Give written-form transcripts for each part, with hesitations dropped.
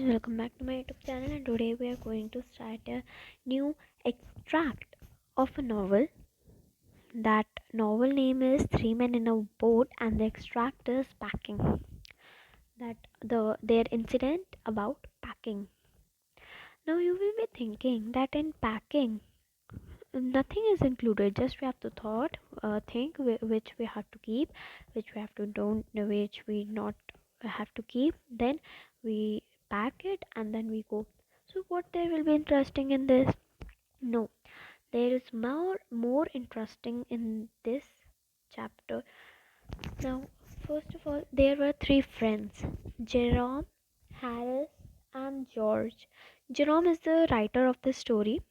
guys, welcome back to my YouTube channel, and today we are going to start a new extract of a novel. That novel name is Three Men in a Boat, and the extract is packing. That their incident about packing. Now you will be thinking that in packing nothing is included, just we have to think which we have to keep, which we have to don't, which we not have to keep, then we pack it and then we go. So what there will be interesting in this? No, there is more interesting in this chapter. Now first of all, there were three friends: Jerome, Harris, and George. Jerome is the writer of the story,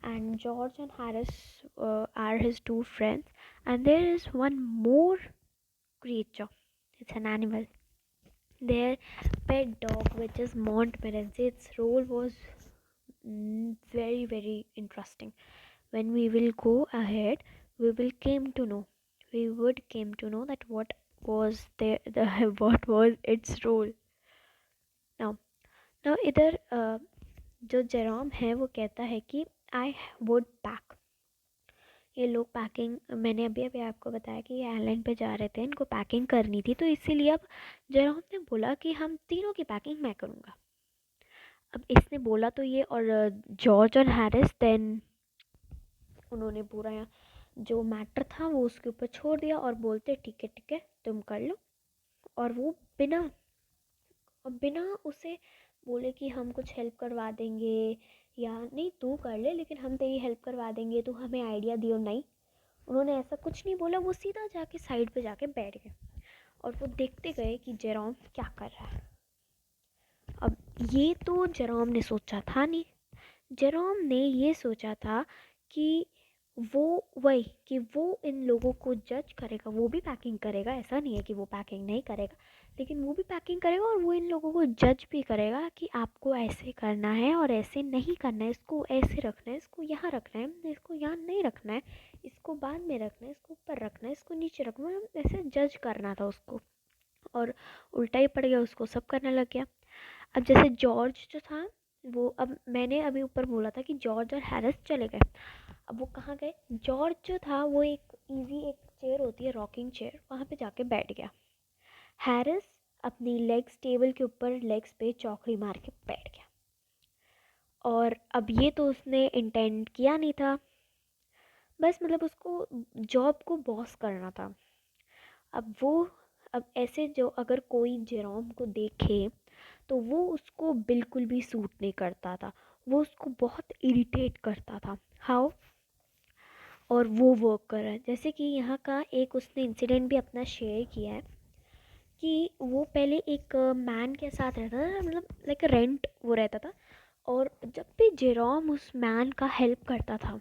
and George and Harris are his two friends. And there is one more creature. It's an animal. Their pet dog, which is Montmorency. Its role was very interesting. When we will go ahead, we will came to know. We would came to know that what was the what was its role. Now, now इधर जो Jerome है वो कहता है कि I would pack. ये लोग packing, मैंने अभी अभी आपको बताया कि ये आइलैंड पे जा रहे थे, इनको पैकिंग करनी थी, तो इसीलिए अब जेरोम ने बोला कि हम तीनों की पैकिंग मैं करूँगा. अब इसने बोला तो ये, और जॉर्ज और हैरिस देन उन्होंने पूरा जो मैटर था वो उसके ऊपर छोड़ दिया और बोलते ठीक है तुम कर लो. और वो बिना उसे बोले कि हम कुछ हेल्प करवा देंगे या नहीं तू कर ले लेकिन हम तेरी हेल्प करवा देंगे, तू हमें आइडिया दियो, नहीं, उन्होंने ऐसा कुछ नहीं बोला. वो सीधा जाके साइड पे जाके बैठ गए और वो देखते गए कि जेरोम क्या कर रहा है. अब ये तो जेरोम ने सोचा था नहीं. जेरोम ने ये सोचा था कि वो वही कि वो इन लोगों को जज करेगा, वो भी पैकिंग करेगा, ऐसा नहीं है कि वो पैकिंग नहीं करेगा, लेकिन वो भी पैकिंग करेगा और वो इन लोगों को जज भी करेगा कि आपको ऐसे करना है और ऐसे नहीं करना है, इसको ऐसे रखना है, इसको यहाँ रखना है, इसको यहाँ नहीं रखना है, इसको बाद में रखना है, इसको ऊपर रखना है, इसको नीचे रखना है, ऐसे जज करना था उसको. और उल्टा ही पड़ गया, उसको सब करने लग गया. अब जैसे जॉर्ज जो था वो, अब मैंने अभी ऊपर बोला था कि जॉर्ज और हैरिस चले गए. अब वो कहाँ गए? जॉर्ज जो था वो एक चेयर होती है, रॉकिंग चेयर, वहाँ पे जाके बैठ गया. हैरिस अपनी लेग्स टेबल के ऊपर लेग्स पे चौकड़ी मार के बैठ गया. और अब ये तो उसने इंटेंड किया नहीं था, बस मतलब उसको जॉब को बॉस करना था. अब ऐसे जो अगर कोई जेरोम को देखे तो वो उसको बिल्कुल भी सूट नहीं करता था, वो उसको बहुत इरिटेट करता था. हाउ? और वो वर्क कर रहा है. जैसे कि यहाँ का एक उसने इंसिडेंट भी अपना शेयर किया है कि वो पहले एक मैन के साथ रहता था, मतलब लाइक रेंट वो रहता था, और जब भी जेरोम उस मैन का हेल्प करता था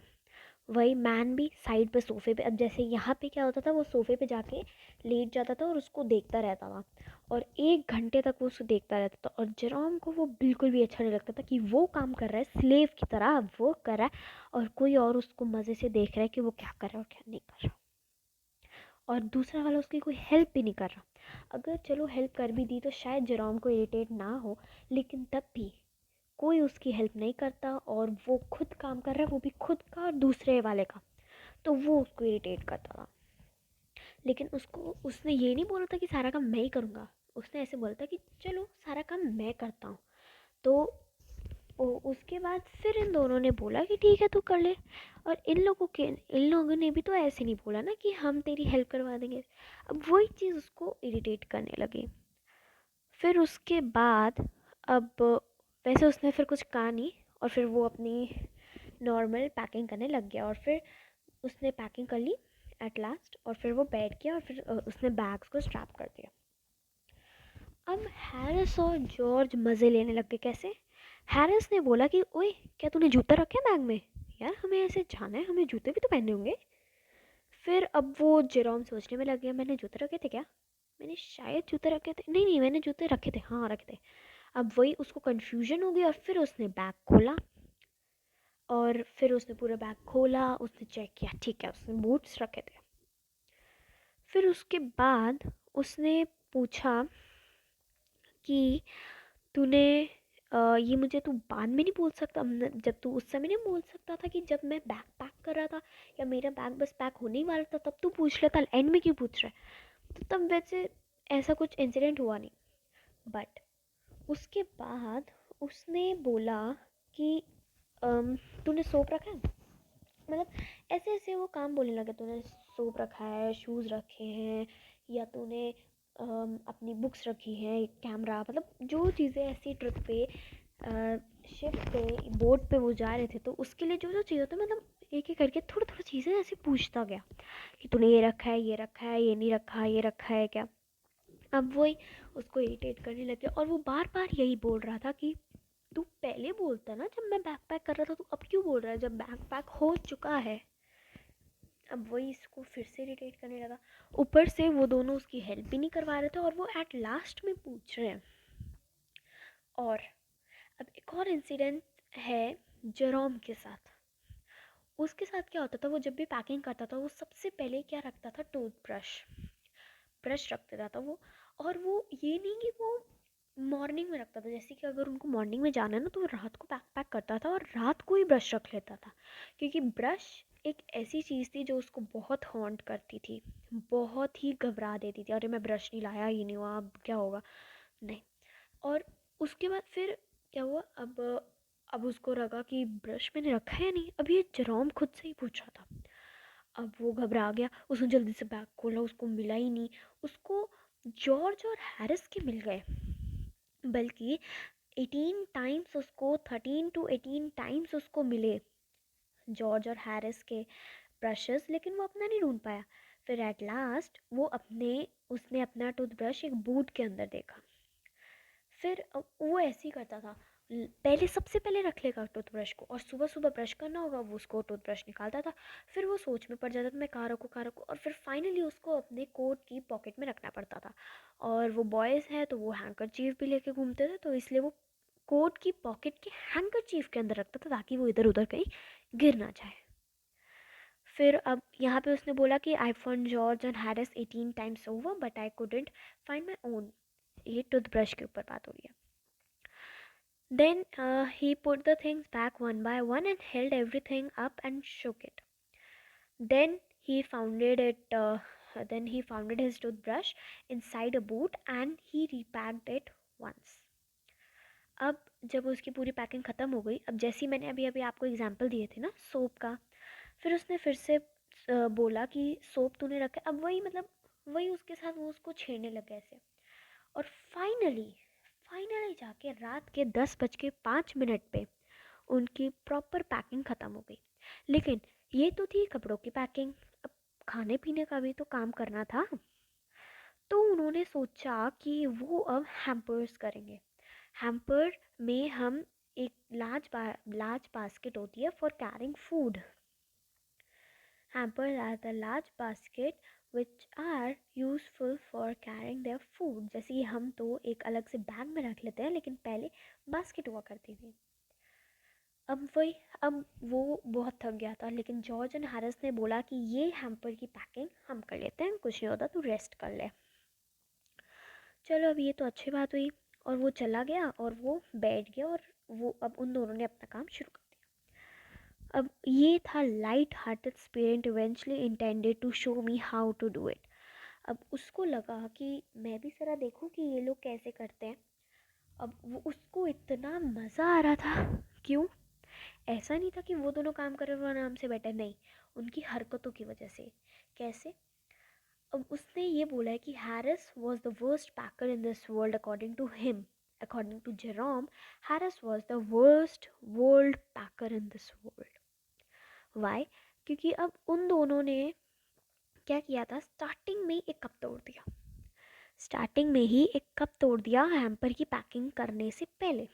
वही मैन भी साइड पे सोफे पे, अब जैसे यहाँ पे क्या होता था, वो सोफे पे जाके लेट जाता था और उसको देखता रहता था और 1 घंटे तक वो उसको देखता रहता था. और जेरोम को वो बिल्कुल भी अच्छा नहीं लगता था कि वो काम कर रहा है, स्लेव की तरह वो कर रहा है और कोई और उसको मज़े से देख रहा है कि वो क्या कर रहा है और क्या नहीं कर रहा, और दूसरा वाला उसकी कोई हेल्प भी नहीं कर रहा. अगर चलो हेल्प कर भी दी तो शायद जेरोम को इरिटेट ना हो, लेकिन तब भी कोई उसकी हेल्प नहीं करता और वो खुद काम कर रहा है, वो भी खुद का और दूसरे वाले का, तो वो उसको इरिटेट करता था. लेकिन उसने ये नहीं बोला था कि सारा काम मैं ही करूँगा, उसने ऐसे बोला था कि चलो सारा काम मैं करता हूँ. तो उसके बाद फिर इन दोनों ने बोला कि ठीक है तू कर ले. और इन लोगों ने भी तो ऐसे नहीं बोला ना कि हम तेरी हेल्प करवा देंगे. अब वही चीज़ उसको इरिटेट करने लगी. फिर उसके बाद अब वैसे उसने फिर कुछ कहा नहीं और फिर वो अपनी नॉर्मल पैकिंग करने लग गया. और फिर उसने पैकिंग कर ली एट लास्ट और फिर वो बैठ गया और फिर उसने बैग्स को स्ट्रैप कर दिया. अब हैरिस और जॉर्ज मज़े लेने लग गए. कैसे? हैरिस ने बोला कि ओए क्या तूने जूता रखे बैग में? यार हमें ऐसे जाना है, हमें जूते भी तो पहनने होंगे. फिर अब वो जेरोम सोचने में लग गया, मैंने जूते रखे थे क्या? मैंने शायद जूते रखे थे, नहीं मैंने जूते रखे थे, हाँ रखे थे. अब वही उसको कन्फ्यूजन हो गई और फिर उसने बैग खोला और फिर उसने पूरा बैग खोला, उसने चेक किया, ठीक है उसने बूट्स रखे थे. फिर उसके बाद उसने पूछा कि तूने ये मुझे तू बाद में नहीं बोल सकता, जब तू उस समय नहीं बोल सकता था कि जब मैं बैग पैक कर रहा था या मेरा बैग बस पैक होने ही वाला था तब तू पूछ लेता, एंड में क्यों पूछ रहा है? तो तब वैसे ऐसा कुछ इंसिडेंट हुआ नहीं। बट उसके बाद उसने बोला कि तूने सोप रखा है, मतलब ऐसे ऐसे वो काम बोलने लगा, तूने सोप रखा है, शूज़ रखे हैं, या तूने अपनी बुक्स रखी हैं, कैमरा, मतलब जो चीज़ें ऐसी ट्रिप पे शिप पे बोट पे वो जा रहे थे तो उसके लिए जो जो चाहिए होता, मतलब एक एक करके थोड़ा थोड़ा चीज़ें ऐसे पूछता गया कि तूने ये रखा है, ये रखा है, ये नहीं रखा, ये रखा है क्या। अब वही उसको इरिटेट करने लगे और वो बार बार यही बोल रहा था कि तू पहले बोलता ना जब मैं बैग पैक कर रहा था, तू अब क्यों बोल रहा है जब बैग पैक हो चुका है। अब वही इसको फिर से इरिटेट करने लगा, ऊपर से वो दोनों उसकी हेल्प भी नहीं करवा रहे थे और वो एट लास्ट में पूछ रहे हैं। और अब एक और इंसिडेंट है जेरोम के साथ। उसके साथ क्या होता था, वो जब भी पैकिंग करता था वो सबसे पहले क्या रखता था, टूथब्रश, ब्रश रख देता था वो। और वो ये नहीं कि वो मॉर्निंग में रखता था, जैसे कि अगर उनको मॉर्निंग में जाना है ना तो वो रात को पैक पैक करता था और रात को ही ब्रश रख लेता था, क्योंकि ब्रश एक ऐसी चीज़ थी जो उसको बहुत हॉन्ट करती थी, बहुत ही घबरा देती थी, अरे मैं ब्रश नहीं लाया, ये नहीं हुआ, अब क्या होगा, नहीं। और उसके बाद फिर क्या हुआ, अब उसको लगा कि ब्रश मैंने रखा है नहीं, अब ये जेरोम खुद से ही पूछ रहा था। अब वो घबरा गया, उसने जल्दी से बैग खोला, उसको मिला ही नहीं। उसको जॉर्ज और हैरिस के मिल गए, बल्कि 18 टाइम्स उसको, 13 to 18 टाइम्स उसको मिले जॉर्ज और हैरिस के ब्रशेस, लेकिन वो अपना नहीं ढूंढ पाया। फिर एट लास्ट वो उसने अपना टूथब्रश एक बूट के अंदर देखा। फिर वो ऐसे ही करता था, पहले सबसे पहले रख लेगा टूथब्रश को, और सुबह सुबह ब्रश करना होगा वो उसको टूथब्रश निकालता था। फिर वो सोच में पड़ जाता था मैं कहाँ रखूँ, और फिर फाइनली उसको अपने कोट की पॉकेट में रखना पड़ता था। और वो बॉयज़ है तो वो हैंकरचीफ भी लेके घूमते थे, तो इसलिए वो कोट की पॉकेट के हैंकरचीफ के अंदर रखता था ताकि वो इधर उधर कहीं गिर ना जाए। फिर अब यहाँ पे उसने बोला कि I found George and Harris 18 times over but I couldn't find my own. ये टूथब्रश के ऊपर बात हो रही है। Then he put the things back one by one and held everything up and shook it. Then he founded it. Then he founded his toothbrush inside a boot and he repacked it once. अब जब उसकी पूरी packing ख़त्म हो गई, अब जैसी मैंने अभी अभी आपको एग्जांपल दिए थे ना सोप का, फिर उसने फिर से बोला कि सोप तूने रखा, अब वही मतलब वही उसके साथ वो उसको छेड़ने लगे ऐसे। और फाइनली फाइनली जाके रात के 10:05 पे उनकी प्रॉपर पैकिंग ख़त्म हो गई। लेकिन ये तो थी कपड़ों की पैकिंग, अब खाने पीने का भी तो काम करना था। तो उन्होंने सोचा कि वो अब हैम्पर्स करेंगे। हैम्पर में हम एक लार्ज बास्केट होती है for carrying food. Hampers are the large basket which are useful for carrying their food. जैसे कि हम तो एक अलग से बैग में रख लेते हैं, लेकिन पहले बास्केट हुआ करती थी। अब वो बहुत थक गया था, लेकिन जॉर्ज एंड हैरिस ने बोला कि ये हैम्पर की पैकिंग हम कर लेते हैं, कुछ नहीं होता, तू रेस्ट कर ले। चलो अब ये तो अच्छी बात हुई, और वो चला गया और वो बैठ गया, और वो अब उन दोनों ने अपना काम शुरू कर दिया। अब ये था light hearted spirit eventually intended to show me how to do it. अब उसको लगा कि मैं भी ज़रा देखूं कि ये लोग कैसे करते हैं। अब वो उसको इतना मज़ा आ रहा था। क्यों? ऐसा नहीं था कि वो दोनों काम कर रहे वो आराम से बैठे, नहीं, उनकी हरकतों की वजह से। कैसे? अब उसने ये बोला है कि Harris was the worst packer in this world according to him. According to Jerome, Harris was the worst world packer in this world. Why? क्योंकि अब उन दोनों ने क्या किया था, स्टार्टिंग में एक कप तोड़ दिया। स्टार्टिंग में ही एक कप तोड़ दिया हैम्पर की पैकिंग करने से पहले।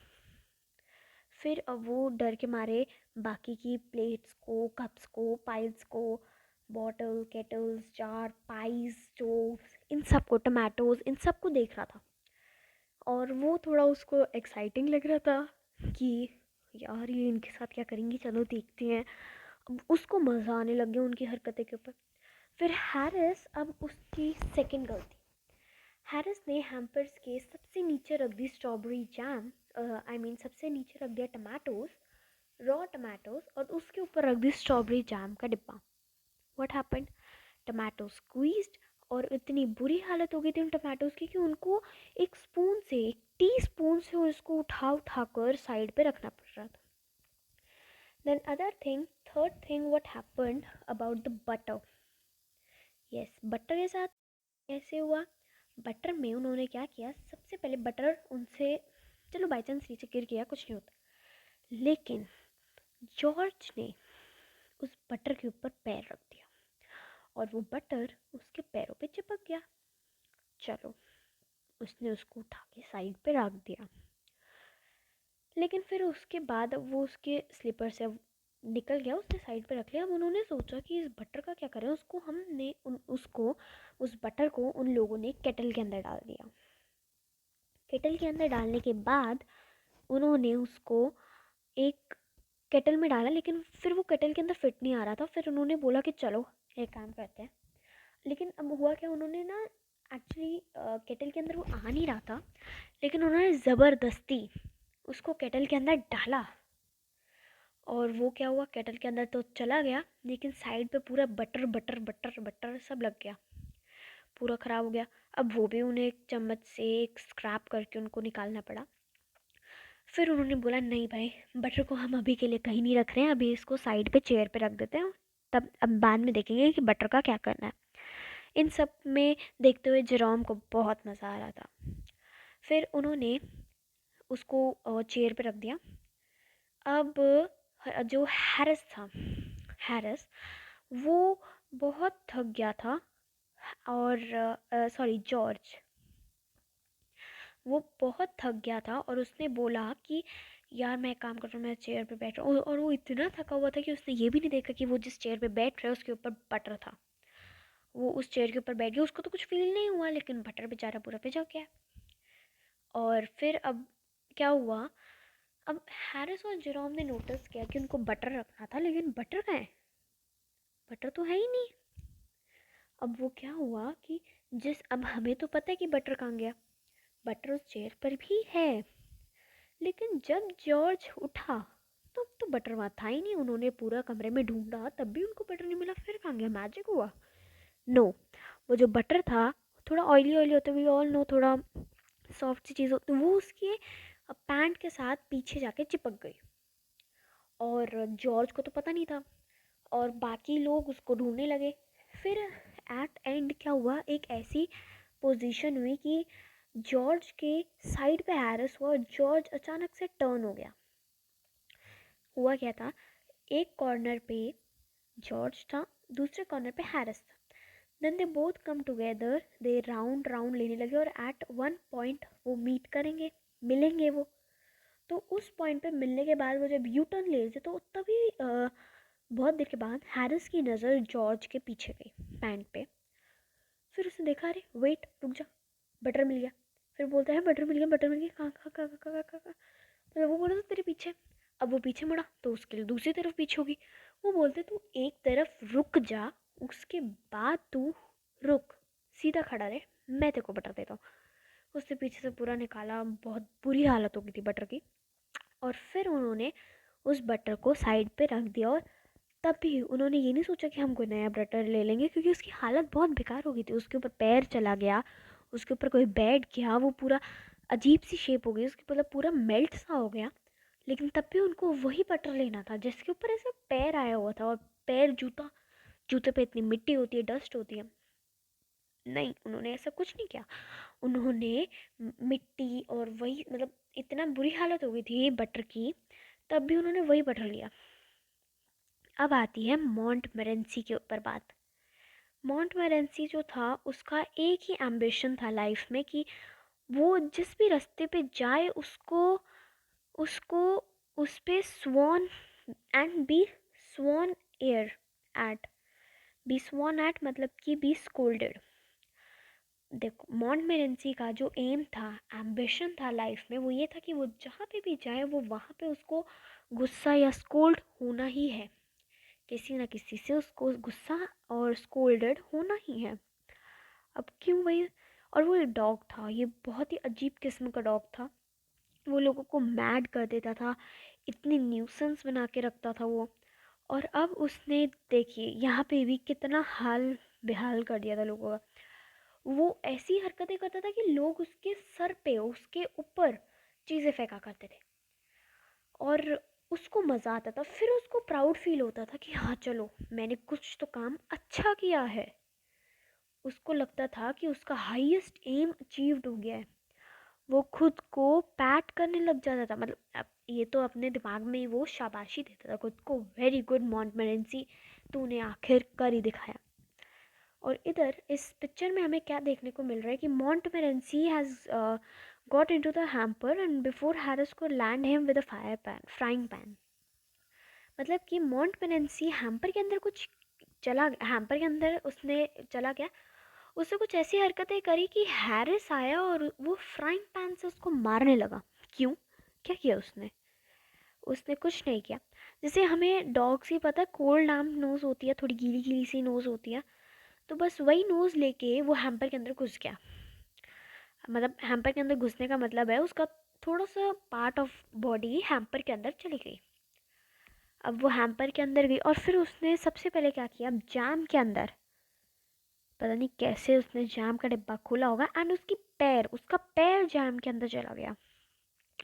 फिर अब वो डर के मारे बाकी की प्लेट्स को, कप्स को, पाइल्स को, bottle, kettles, jar, pies, stoves, इन सब को, टमाटोज, इन सब को देख रहा था। और वो थोड़ा उसको एक्साइटिंग लग रहा था कि यार ये इनके साथ क्या करेंगी, चलो देखते हैं। अब उसको मज़ा आने लग गया उनकी हरकतें के ऊपर। फिर हैरिस, अब उसकी सेकंड गर्ल थी। हैरिस ने हैम्पर्स के सबसे नीचे रख दी स्ट्रॉबेरी जैम, सबसे नीचे रख दिया टमाटोज, रॉ टमाटोज, और उसके ऊपर रख दी स्ट्रॉबेरी जैम का डिब्बा। What happened? टमाटो स्क्वीज्ड, और इतनी बुरी हालत हो गई थी उन टमाटोज की कि उनको एक स्पून से, एक टी स्पून से उसको उठा उठा कर साइड पे रखना पड़ रहा था। Then other thing, third thing what happened about the butter. Yes, butter के साथ कैसे हुआ? बटर में उन्होंने क्या किया, सबसे पहले बटर उनसे, चलो बाई चांस नीचे गिर गया, कुछ नहीं होता, लेकिन जॉर्ज ने उस बटर के ऊपर पैर रख दिया और वो बटर उसके पैरों पे चिपक गया। चलो, उसने उसको उठा के साइड पे रख दिया, लेकिन फिर उसके बाद वो उसके स्लीपर से निकल गया, उसने साइड पे रख लिया। अब उन्होंने सोचा कि इस बटर का क्या करें, उसको हमने उस बटर को उन लोगों ने केटल के अंदर डाल दिया। केटल के अंदर डालने के बाद उन्होंने उसको एक केटल में डाला, लेकिन फिर वो केटल के अंदर फिट नहीं आ रहा था। फिर उन्होंने बोला कि चलो एक काम करते हैं, लेकिन अब हुआ क्या, उन्होंने ना एक्चुअली केटल के अंदर वो आ नहीं रहा था, लेकिन उन्होंने ज़बरदस्ती उसको केटल के अंदर डाला, और वो क्या हुआ, केटल के अंदर तो चला गया, लेकिन साइड पे पूरा बटर बटर बटर बटर सब लग गया, पूरा ख़राब हो गया। अब वो भी उन्हें एक चम्मच से एक स्क्रैप करके उनको निकालना पड़ा। फिर उन्होंने बोला नहीं भाई, बटर को हम अभी के लिए कहीं नहीं रख रहे हैं, अभी इसको साइड पे चेयर पे रख देते हैं, तब अब बाद में देखेंगे कि बटर का क्या करना है। इन सब में देखते हुए जेरोम को बहुत मज़ा आ रहा था। फिर उन्होंने उसको चेयर पे रख दिया। अब जो हैरिस था, हैरिस वो बहुत थक गया था, और सॉरी जॉर्ज, वो बहुत थक गया था, और उसने बोला कि यार मैं एक काम कर रहा हूँ, मैं चेयर पे बैठ रहा हूँ, और वो इतना थका हुआ था कि उसने ये भी नहीं देखा कि वो जिस चेयर पे बैठ रहा है उसके ऊपर बटर था। वो उस चेयर के ऊपर बैठ गया, उसको तो कुछ फील नहीं हुआ, लेकिन बटर बेचारा पूरा भिजक गया। और फिर अब क्या हुआ, अब हैरिस और जेरोम ने नोटिस किया कि उनको बटर रखना था, लेकिन बटर कहाँ है, बटर तो है ही नहीं। अब वो क्या हुआ कि अब हमें तो पता है कि बटर कहाँ गया, बटर उस चेयर पर भी है, लेकिन जब जॉर्ज उठा तब तो बटर वहाँ था ही नहीं। उन्होंने पूरा कमरे में ढूंढा, तब भी उनको बटर नहीं मिला। फिर कहाँ गया, मैजिक हुआ? नो, वो जो बटर था थोड़ा ऑयली ऑयली होता है, वी ऑल नो, थोड़ा सॉफ्ट सी चीज़ होती है, वो उसके पैंट के साथ पीछे जाके चिपक गई, और जॉर्ज को तो पता नहीं था, और बाकी लोग उसको ढूंढने लगे। फिर एट एंड क्या हुआ, एक ऐसी पोजीशन हुई कि जॉर्ज के साइड पे हैरिस हुआ, और जॉर्ज अचानक से टर्न हो गया। हुआ क्या था, एक कॉर्नर पे जॉर्ज था, दूसरे कॉर्नर पे हैरिस था। Then they both come together, they round round लेने लगे, और एट वन पॉइंट वो मीट करेंगे, मिलेंगे वो। तो उस पॉइंट पे मिलने के बाद वो जब यू टर्न ले रहे थे, तो तभी बहुत देर के बाद हैरिस की नज़र जॉर्ज के पीछे गई, पैंट पे। फिर उसने देखा, अरे वेट, रुक जा, बटर मिल गया। फिर बोलता है बटर मिल गया, बटर मिल गया, कहाँ कहाँ कहाँ कहाँ कहाँ कहाँ? तो वो बोल रहा था तेरे पीछे। अब वो पीछे मुड़ा तो उसके लिए दूसरी तरफ पीछे होगी। वो बोलते तू एक तरफ रुक जा, उसके बाद तू रुक, सीधा खड़ा रहे, मैं तेरे को बटर देता हूँ। उसने पीछे से पूरा निकाला, बहुत बुरी हालत हो गई थी बटर की। और फिर उन्होंने उस बटर को साइड पे रख दिया, और तब भी उन्होंने ये नहीं सोचा कि हम कोई नया बटर ले लेंगे, क्योंकि उसकी हालत बहुत बेकार हो गई थी। उसके ऊपर पैर चला गया, उसके ऊपर कोई बैठ गया, वो पूरा अजीब सी शेप हो गई उसकी, मतलब पूरा मेल्ट सा हो गया। लेकिन तब भी उनको वही बटर लेना था जिसके ऊपर ऐसे पैर आया हुआ था, और पैर, जूता, जूते पे इतनी मिट्टी होती है, डस्ट होती है। नहीं, उन्होंने ऐसा कुछ नहीं किया। उन्होंने मिट्टी और वही, मतलब इतना बुरी हालत हो गई थी बटर की, तब भी उन्होंने वही बटर लिया। अब आती है मॉन्टमोरेंसी के ऊपर बात। मॉन्टमोरेंसी जो था, उसका एक ही एम्बिशन था लाइफ में कि वो जिस भी रास्ते पे जाए उसको उसको उस पे swan and B swan air at, B swan at मतलब कि बी स्कोल्डेड। देखो, मॉन्टमोरेंसी का जो एम था, एम्बिशन था लाइफ में, वो ये था कि वो जहाँ पे भी जाए वो वहाँ पे उसको गुस्सा या स्कोल्ड होना ही है, किसी ना किसी से उसको गुस्सा और स्कोल्डेड होना ही है। अब क्यों भाई? और वो एक डॉग था, ये बहुत ही अजीब किस्म का डॉग था। वो लोगों को मैड कर देता था, इतनी न्यूसेंस बना के रखता था वो। और अब उसने देखिए यहाँ पे भी कितना हाल बेहाल कर दिया था लोगों का। वो ऐसी हरकतें करता था कि लोग उसके सर पे, उसके ऊपर चीज़ें फेंका करते थे और उसको मज़ा आता था। फिर उसको प्राउड फील होता था कि हाँ चलो, मैंने कुछ तो काम अच्छा किया है। उसको लगता था कि उसका हाईएस्ट एम अचीव्ड हो गया है। वो खुद को पैट करने लग जाता था, मतलब अब ये तो अपने दिमाग में ही वो शाबाशी देता था खुद को, वेरी गुड मॉन्टमेरेंसी, तूने आखिर कर ही दिखाया। और इधर इस पिक्चर में हमें क्या देखने को मिल रहा है कि Montmorency has got into the hamper and before Harris को land him with a fire pan, frying pan. मतलब कि मॉन्टमेरेंसी हैम्पर के अंदर कुछ चला, हैम्पर के अंदर उसने चला गया, उसने कुछ ऐसी हरकतें करी कि हैरिस आया और वो फ्राइंग पैन से उसको मारने लगा। क्यों? क्या किया उसने? उसने कुछ नहीं किया। जैसे हमें डॉग से पता है, कोल्ड डैम्प नोज़ होती है, थोड़ी गीली गीली सी नोज़ होती है, तो बस वही नोज़ लेके वो हैम्पर के अंदर घुस गया। मतलब हैम्पर के अंदर घुसने का मतलब है उसका थोड़ा सा पार्ट ऑफ बॉडी हैम्पर के अंदर चली गई। अब वो हैम्पर के अंदर गई और फिर उसने सबसे पहले क्या किया, जैम के अंदर, पता नहीं कैसे उसने जैम का डिब्बा खोला होगा एंड उसका पैर जैम के अंदर चला गया।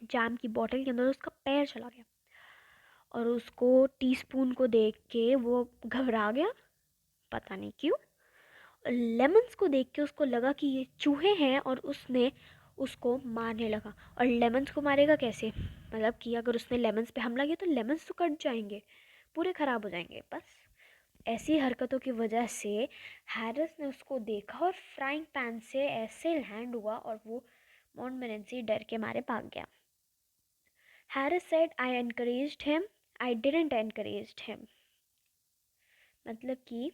जैम की बोतल के अंदर उसका पैर चला गया और उसको टीस्पून को देख के वो घबरा गया, पता नहीं क्यों। लेमन्स को देख के उसको लगा कि ये चूहे हैं और उसने उसको मारने लगा। और लेमन्स को मारेगा कैसे? मतलब कि अगर उसने लेमन्स पे हमला किया तो लेमन्स तो कट जाएंगे, पूरे ख़राब हो जाएंगे। बस ऐसी हरकतों की वजह से हैरिस ने उसको देखा और फ्राइंग पैन से ऐसे लैंड हुआ और वो मॉन्टमोरेंसी डर के मारे भाग गया। Harris said I encouraged him, I didn't encouraged him. मतलब कि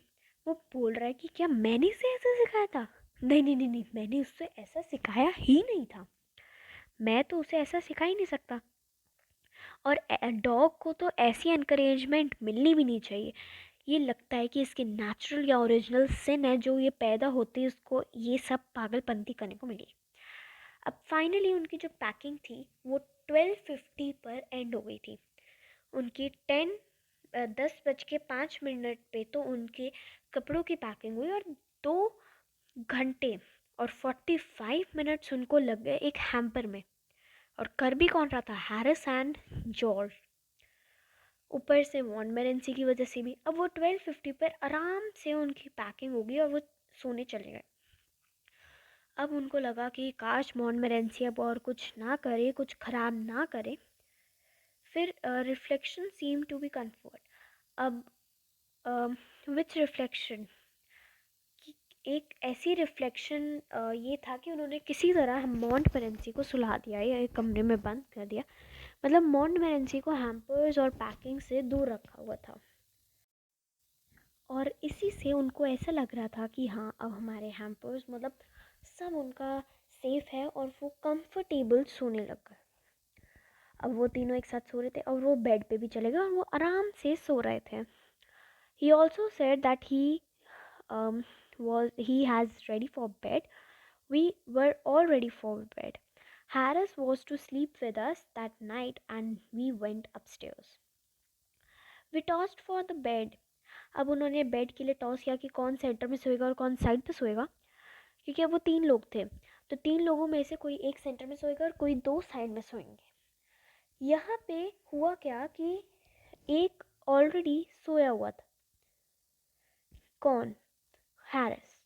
वो बोल रहा है कि क्या मैंने इसे ऐसा सिखाया था? नहीं नहीं नहीं नहीं, मैंने उससे ऐसा सिखाया ही नहीं था, मैं तो उसे ऐसा सिखा ही नहीं सकता। और डॉग को तो ऐसी एनकरेजमेंट मिलनी भी नहीं चाहिए। ये लगता है कि इसके नेचुरल या ओरिजिनल सिन है, जो ये पैदा होते ही उसको ये सब पागलपंती करने को मिली। अब फाइनली उनकी जो पैकिंग थी वो 12:50 पर एंड हो गई थी। उनकी 10:05 पे तो उनके कपड़ों की पैकिंग हुई और 2 घंटे और 45 मिनट्स उनको लग गए एक हैम्पर में। और कर भी कौन रहा था? Harris and George. ऊपर से मॉन्टमोरेंसी की वजह से भी। अब वो 12:50 पर आराम से उनकी पैकिंग होगी और वो सोने चले गए। अब उनको लगा कि काश मॉन्टमोरेंसी अब और कुछ ना करे, कुछ ख़राब ना करे। फिर reflection seem to be comfort. अब विच रिफ्लेक्शन, एक ऐसी रिफ्लेक्शन ये था कि उन्होंने किसी तरह मॉन्टमोरेंसी को सुला दिया या एक कमरे में बंद कर दिया। मतलब मॉन्टमोरेंसी को हैम्पर्स और पैकिंग से दूर रखा हुआ था और इसी से उनको ऐसा लग रहा था कि हाँ अब हमारे हैम्पर्स मतलब सब उनका सेफ है और वो कंफर्टेबल सोने लग गए। अब वो तीनों एक साथ सो रहे थे और वो बेड पे भी चले गए और वो आराम से सो रहे थे। He also said that he has ready for bed. We were all ready for bed. Harris was to sleep with us that night and we went upstairs. We tossed for the bed. अब उन्होंने bed के लिए toss किया कि कौन centre में सोएगा और कौन साइड पे सोएगा, क्योंकि अब वो 3 लोग थे, तो 3 लोगों में से कोई एक सेंटर में सोएगा और कोई 2 साइड में सोएंगे। यहाँ पे हुआ क्या कि एक ऑलरेडी सोया हुआ था। कौन? Harris,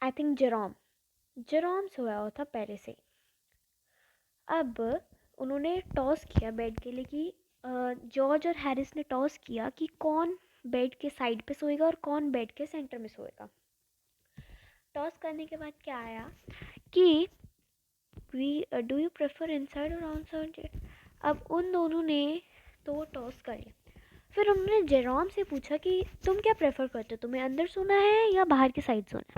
I think Jerome. Jerome सोया हुआ था पहले से। अब उन्होंने टॉस किया बेड के लिए कि जॉर्ज और हैरिस ने टॉस किया कि कौन बेड के साइड पे सोएगा और कौन बेड के सेंटर में सोएगा। टॉस करने के बाद क्या आया कि we do you prefer inside और आउटसाइड। अब उन दोनों ने तो टॉस कर लिया। फिर उन्होंने जेरोम से पूछा कि तुम क्या प्रेफर करते हो, तुम्हें अंदर सोना है या बाहर की साइड सोना है?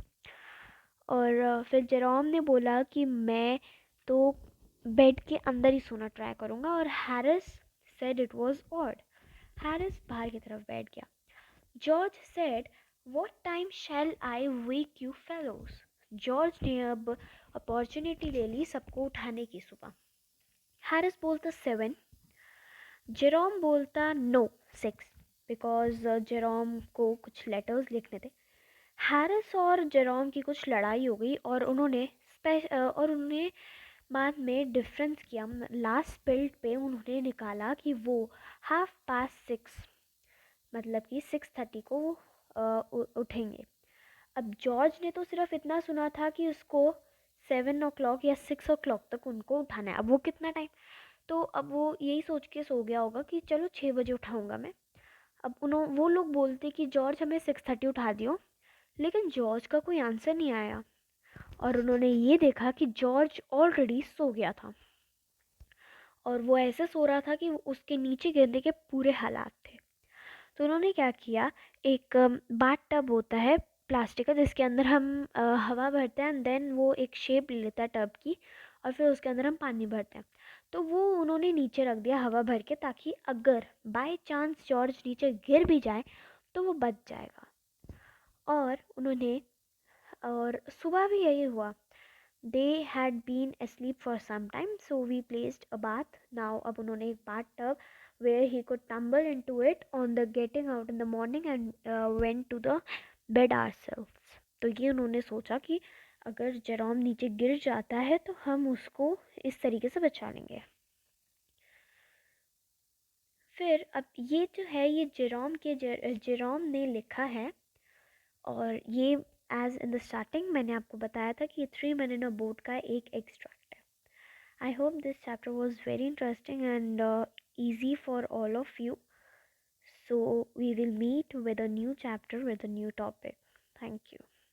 और फिर जेरोम ने बोला कि मैं तो बेड के अंदर ही सोना ट्राई करूँगा और Harris said it was odd. Harris बाहर की तरफ बैठ गया। George said what time shall I wake you fellows. George ने अब अपॉर्चुनिटी ले ली सबको उठाने की सुबह। हैरिस बोलता 7, जेरोम बोलता नो 6, बिकॉज जेरोम को कुछ लेटर्स लिखने थे। हैरिस और जेरोम की कुछ लड़ाई हो गई और उन्होंने बाद में डिफरेंस किया। लास्ट बिल्ड पे उन्होंने निकाला कि वो 6:30 मतलब कि 6:30 को उठेंगे। अब जॉर्ज ने तो सिर्फ इतना सुना था कि उसको 7 o'clock या 6 o'clock तक उनको उठाना है। अब वो कितना टाइम, तो अब वो यही सोच के सो गया होगा कि चलो 6 बजे उठाऊंगा मैं। अब वो लोग बोलते कि जॉर्ज हमें 6:30 उठा दियो, लेकिन जॉर्ज का कोई आंसर नहीं आया और उन्होंने ये देखा कि जॉर्ज ऑलरेडी सो गया था और वो ऐसे सो रहा था कि उसके नीचे गिरने के पूरे हालात थे। तो उन्होंने क्या किया, एक बाथ टब होता है प्लास्टिक का जिसके अंदर हम हवा भरते हैं एंड देन वो एक शेप ले लेता है टब की और फिर उसके अंदर हम पानी भरते हैं। तो वो उन्होंने नीचे रख दिया हवा भर के, ताकि अगर बाय चांस जॉर्ज नीचे गिर भी जाए तो वो बच जाएगा। और उन्होंने और सुबह भी यही हुआ। They had been asleep for some time, so we placed a bath. Now अब उन्होंने एक bath tub where he could tumble into it on the getting out in the morning and went to the bed ourselves. तो ये उन्होंने सोचा कि अगर Jerome नीचे गिर जाता है तो हम उसको इस तरीके से बचा लेंगे। फिर अब ये जो है ये जेरोम ने लिखा है और ये एज इन द स्टार्टिंग मैंने आपको बताया था कि ये 3 Men in a Boat का एक एक्सट्रैक्ट है। I hope this chapter was very interesting and easy for all of you. So, we will meet with a new chapter with a new topic. Thank you.